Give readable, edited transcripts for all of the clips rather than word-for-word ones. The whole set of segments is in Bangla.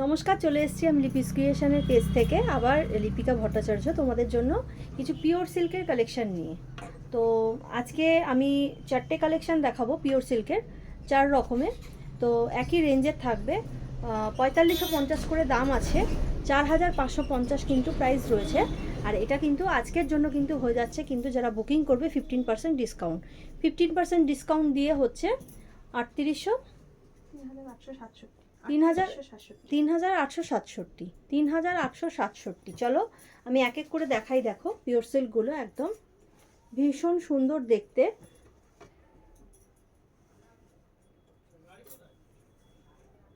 নমস্কার, চলে এসেছি আমি লিপিস ক্রিয়েশনের পেজ থেকে আবার লিপিকা ভট্টাচার্য তোমাদের জন্য কিছু পিওর সিল্কের কালেকশন নিয়ে। তো আজকে আমি 4টে কালেকশন দেখাবো পিওর সিল্কের, 4 রকমের। তো একই রেঞ্জের থাকবে, 4550 করে দাম আছে, 4550 কিন্তু প্রাইস রয়েছে। আর এটা কিন্তু আজকের জন্য কিন্তু হয়ে যাচ্ছে, কিন্তু যারা বুকিং করবে 15% ডিসকাউন্ট, 15% ডিসকাউন্ট দিয়ে হচ্ছে 3800 3867। চলো আমি এক এক করে দেখাই। দেখো পিওর সিল্কগুলো একদম ভীষণ সুন্দর দেখতে।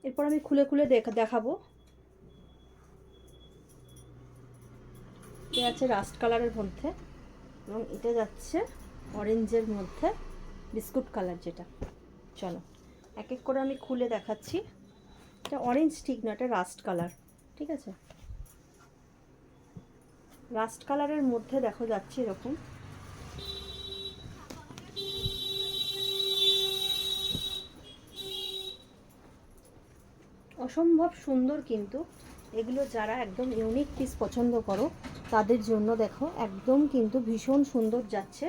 এরপর আমি খুলে খুলে দেখাবো। এটা আছে রাস্ট কালারের মধ্যে, এবং এটা যাচ্ছে অরেঞ্জের মধ্যে, বিস্কুট কালার যেটা। চলো এক এক করে আমি খুলে দেখাচ্ছি। এটা অরেঞ্জ ঠিক না, এটা রাস্ট কালার, ঠিক আছে। রাস্ট কালারের মধ্যে দেখো যাচ্ছে এরকম, অসম্ভব সুন্দর। কিন্তু এগুলো যারা একদম ইউনিক পিস পছন্দ করো তাদের জন্য দেখো একদম কিন্তু ভীষণ সুন্দর যাচ্ছে।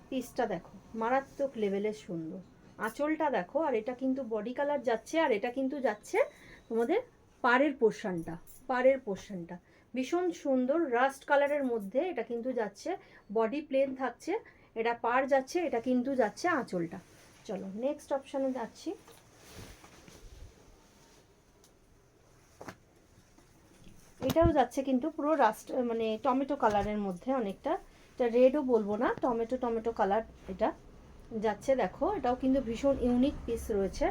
পিসটা দেখো মারাত্মক লেভেলের সুন্দর, আঁচলটা দেখো। আর এটা কিন্তু বডি কালার যাচ্ছে, আর এটা কিন্তু যাচ্ছে তোমাদের পাড়ের পোর্শনটা ভীষণ সুন্দর রাস্ট কালারের মধ্যে। এটা কিন্তু যাচ্ছে বডি প্লেন থাকছে, এটা পাড় যাচ্ছে, এটা কিন্তু যাচ্ছে আঁচলটা। চলো নেক্সট অপশানে যাচ্ছি। এটাও যাচ্ছে কিন্তু পুরো রাস্ট মানে টমেটো কালারের মধ্যে অনেকটা, এটা রেডও বলবো না, টমেটো কালার এটা যাচ্ছে। দেখো এটাও কিন্তু ভীষণ ইউনিক পিস রয়েছে।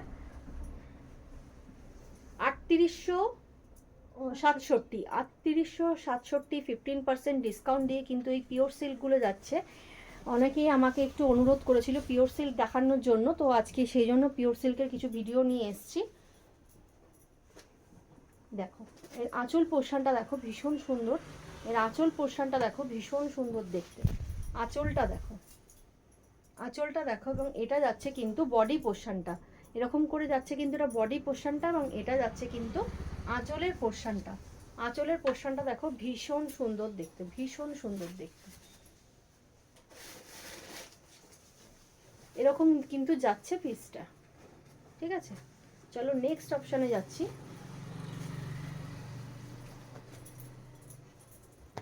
3867 15% ডিসকাউন্ট দিয়ে কিন্তু এই পিওর সিল্কগুলো যাচ্ছে। অনেকেই আমাকে একটু অনুরোধ করেছিল পিওর সিল্ক দেখানোর জন্য, তো আজকে সেই জন্য পিওর সিল্কের কিছু ভিডিও নিয়ে এসেছি। দেখো এর আঁচল পোর্শনটা দেখো ভীষণ সুন্দর, এর আঁচল পোর্শনটা দেখো ভীষণ সুন্দর দেখতে। আঁচলটা দেখো, এবং এটা যাচ্ছে কিন্তু বডি পোর্শনটা এরকম করে যাচ্ছে, কিন্তু এটা বডি পোর্শনটা, এবং এটা যাচ্ছে কিন্তু আঁচলের পোর্শনটা দেখো ভীষণ সুন্দর দেখতে, এরকম কিন্তু যাচ্ছে পিসটা, ঠিক আছে। চলো নেক্সট অপশানে যাচ্ছি।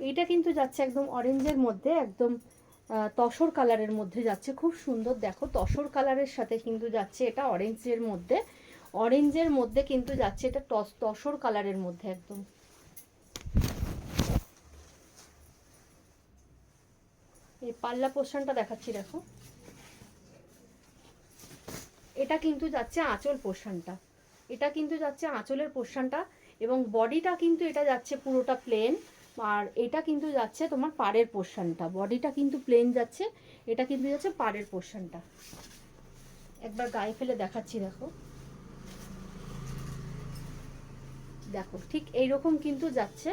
এইটা কিন্তু যাচ্ছে একদম অরেঞ্জের মধ্যে, একদম তসর কালারের মধ্যে যাচ্ছে, খুব সুন্দর। দেখো তসর কালারের সাথে কিন্তু যাচ্ছে এটা অরেঞ্জের মধ্যে কিন্তু যাচ্ছে এটা তসর কালারের মধ্যে একদম। এই পাল্লা পোর্শনটা দেখাচ্ছি, দেখো এটা কিন্তু যাচ্ছে আঁচল পোর্শনটা, আঁচলের পোর্শনটা, এবং বডিটা কিন্তু এটা যাচ্ছে পুরোটা প্লেন। আর এটা কিন্তু যাচ্ছে তোমার পাড়ের পোর্শনটা, বডিটা কিন্তু প্লেন যাচ্ছে, এটা কিন্তু যাচ্ছে পাড়ের পোর্শনটা। একবার গায়ে ফেলে দেখাচ্ছি, দেখো দেখো ঠিক এইরকম কিন্তু যাচ্ছে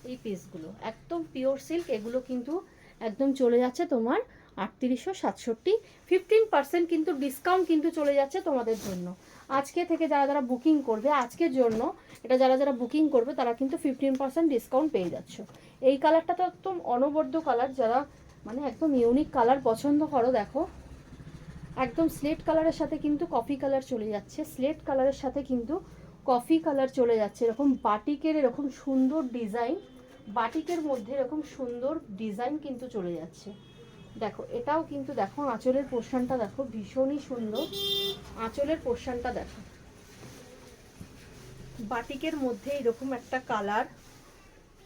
এই পিসগুলো, একদম পিওর সিল্ক। এগুলো কিন্তু একদম চলে যাচ্ছে তোমার 3867, 15% কিন্তু ডিসকাউন্ট কিন্তু চলে যাচ্ছে তোমাদের জন্য আজকে থেকে। যারা বুকিং করবে আজকের জন্য, এটা যারা বুকিং করবে তারা কিন্তু 15% ডিসকাউন্ট পেয়ে যাচ্ছ। এই কালারটা তো একদম অনবদ্য কালার, যারা মানে একদম ইউনিক কালার পছন্দ করো, দেখো একদম স্লেট কালারের সাথে কিন্তু কফি কালার চলে যাচ্ছে, এরকম বাটিকের এরকম সুন্দর ডিজাইন, বাটিকের মধ্যে এরকম সুন্দর ডিজাইন কিন্তু চলে যাচ্ছে। দেখো এটাও কিন্তু দেখো আঁচলের পোর্শনটা দেখো ভীষণই সুন্দর, আঁচলের পোর্শনটা দেখো বাটিকের মধ্যে এরকম একটা কালার,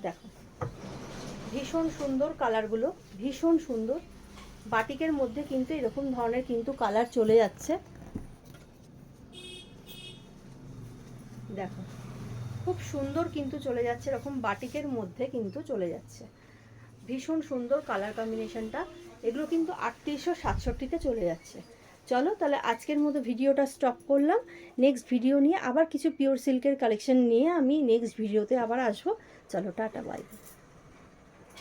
দেখো ভীষণ সুন্দর কালারগুলো, ভীষণ সুন্দর। বাটিকের মধ্যে কিন্তু এরকম ধরনের কিন্তু কালার চলে যাচ্ছে, দেখো খুব সুন্দর কিন্তু চলে যাচ্ছে, এরকম বাটিকের মধ্যে কিন্তু চলে যাচ্ছে, ভীষণ সুন্দর কালার কম্বিনেশনটা। এগুলো কিন্তু 3867-তে চলে যাচ্ছে। চলো তাহলে আজকের মতো ভিডিওটা স্টপ করলাম। নেক্সট ভিডিও নিয়ে আবার কিছু পিওর সিল্কের কালেকশন নিয়ে আমি নেক্সট ভিডিওতে আবার আসবো। চলো টাটা, বাই।